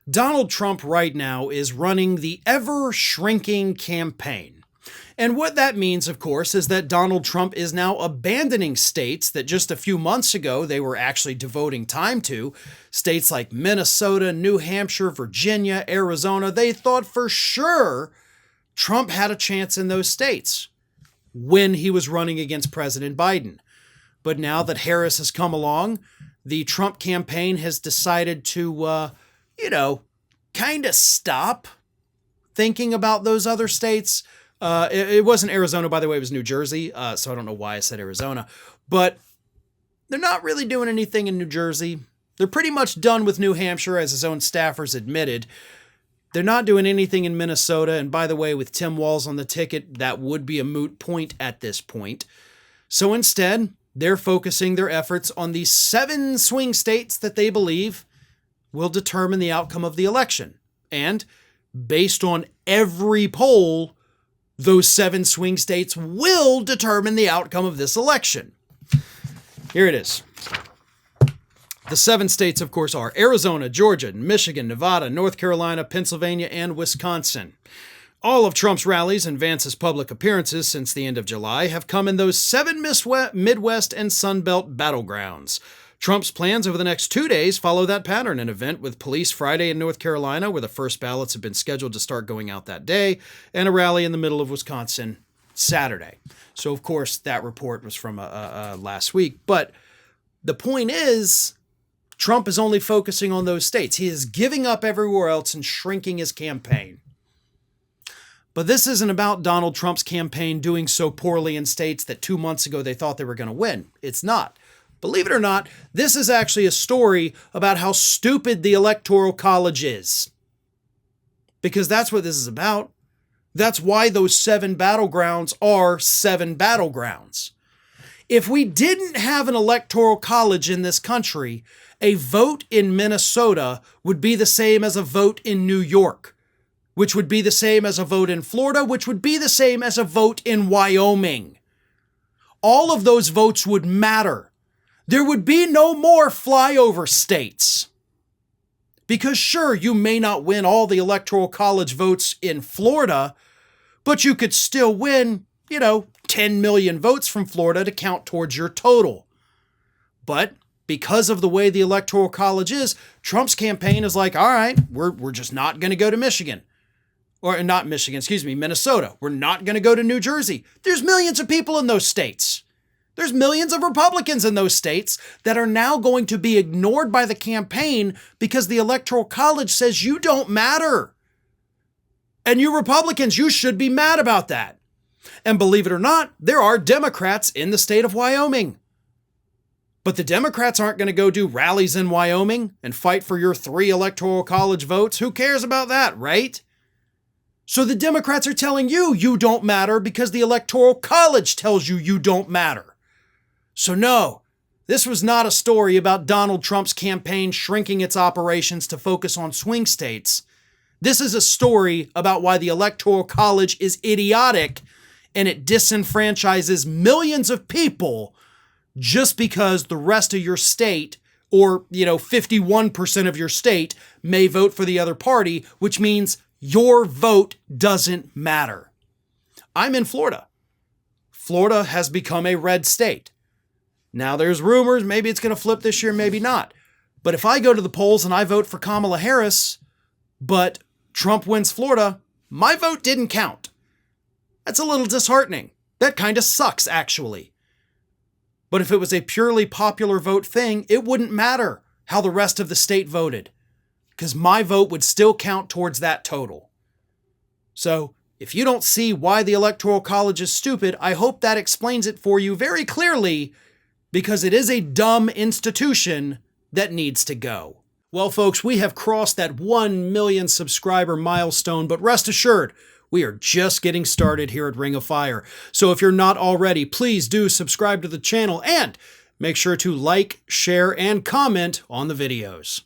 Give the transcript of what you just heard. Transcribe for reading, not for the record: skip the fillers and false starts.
Donald Trump right now is running the ever-shrinking campaign. And what that means, of course, is that Donald Trump is now abandoning states that just a few months ago they were actually devoting time to. States like Minnesota, New Hampshire, Virginia, Arizona. They thought for sure Trump had a chance in those states when he was running against President Biden. But now that Harris has come along, the Trump campaign has decided to, kind of stop thinking about those other states. It wasn't Arizona, by the way, it was New Jersey. So I don't know why I said Arizona, but they're not really doing anything in New Jersey. They're pretty much done with New Hampshire, as his own staffers admitted. They're not doing anything in Minnesota. And by the way, with Tim Walz on the ticket, that would be a moot point at this point. So instead, they're focusing their efforts on the 7 swing states that they believe will determine the outcome of the election. And based on every poll, those 7 swing states will determine the outcome of this election. Here it is. The 7 states, of course, are Arizona, Georgia, Michigan, Nevada, North Carolina, Pennsylvania, and Wisconsin. All of Trump's rallies and Vance's public appearances since the end of July have come in those 7 Midwest and Sunbelt battlegrounds. Trump's plans over the next 2 days follow that pattern: an event with police Friday in North Carolina, where the first ballots have been scheduled to start going out that day, and a rally in the middle of Wisconsin Saturday. So, of course, that report was from last week. But the point is, Trump is only focusing on those states. He is giving up everywhere else and shrinking his campaign. But this isn't about Donald Trump's campaign doing so poorly in states that 2 months ago they thought they were going to win. It's not. Believe it or not, this is actually a story about how stupid the Electoral College is. Because that's what this is about. That's why those 7 battlegrounds are 7 battlegrounds. If we didn't have an Electoral College in this country, a vote in Minnesota would be the same as a vote in New York, which would be the same as a vote in Florida, which would be the same as a vote in Wyoming. All of those votes would matter. There would be no more flyover states. Because sure, you may not win all the Electoral College votes in Florida, but you could still win, 10 million votes from Florida to count towards your total. But because of the way the Electoral College is, Trump's campaign is like, all right, we're just not going to go to Michigan. Or not Michigan, Minnesota. We're not going to go to New Jersey. There's millions of people in those states. There's millions of Republicans in those states that are now going to be ignored by the campaign because the Electoral College says you don't matter. And you Republicans, you should be mad about that. And believe it or not, there are Democrats in the state of Wyoming. But the Democrats aren't going to go do rallies in Wyoming and fight for your 3 Electoral College votes. Who cares about that, right? So the Democrats are telling you you don't matter because the Electoral College tells you you don't matter. So no, this was not a story about Donald Trump's campaign shrinking its operations to focus on swing states. This is a story about why the Electoral College is idiotic and it disenfranchises millions of people just because the rest of your state, or 51% of your state, may vote for the other party, which means your vote doesn't matter. I'm in Florida. Florida has become a red state. Now there's rumors, maybe it's going to flip this year, maybe not. But if I go to the polls and I vote for Kamala Harris, but Trump wins Florida, my vote didn't count. That's a little disheartening. That kind of sucks, actually. But if it was a purely popular vote thing, it wouldn't matter how the rest of the state voted, because my vote would still count towards that total. So if you don't see why the Electoral College is stupid, I hope that explains it for you very clearly, because it is a dumb institution that needs to go. Well, folks, we have crossed that 1 million subscriber milestone, but rest assured, we are just getting started here at Ring of Fire. So if you're not already, please do subscribe to the channel and make sure to like, share, and comment on the videos.